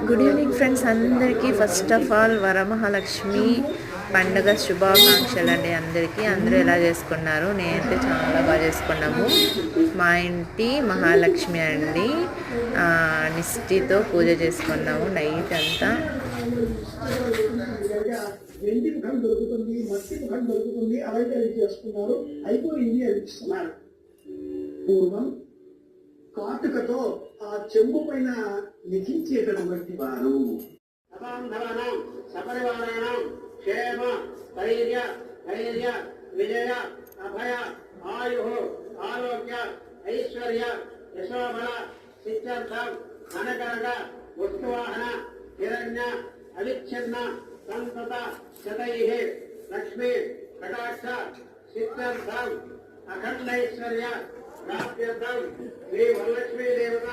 Good evening friends అందరికీ. First of all Varamahalakshmi పండుగ శుభాకాంక్షలు అండి అందరికీ. అందరూ ఎలా చేసుకున్నారు? నేనైతే చాలా బాగా చేసుకున్నాము. మా ఇంటి మహాలక్ష్మి అండి, నిష్టితో పూజ చేసుకున్నాము నైట్ అంతా. వెండి ముఖం దొరుకుతుంది, మట్టి ముఖం దొరుకుతుంది, అలాగే చేసుకున్నారు. అయిపోయింది అనిపిస్తున్నారు. పూర్వం కాటుకతో ఆ చెంబు పైన లిఖించేటటువంటి వారు సపరివారాణం క్షేమ ధైర్య ధైర్య విజయ అభయ ఆయు ఆరోగ్య ఐశ్వర్య యశోబల సిద్ధార్థం అనగనగ వస్తువాహన హిరణ్య అవిచ్ఛిన్న సంతత శతై లక్ష్మీ కటాక్ష సిద్ధార్థం అఖండైశ్వర్య ప్రాప్త్యర్థం శ్రీ వరలక్ష్మీ దేవత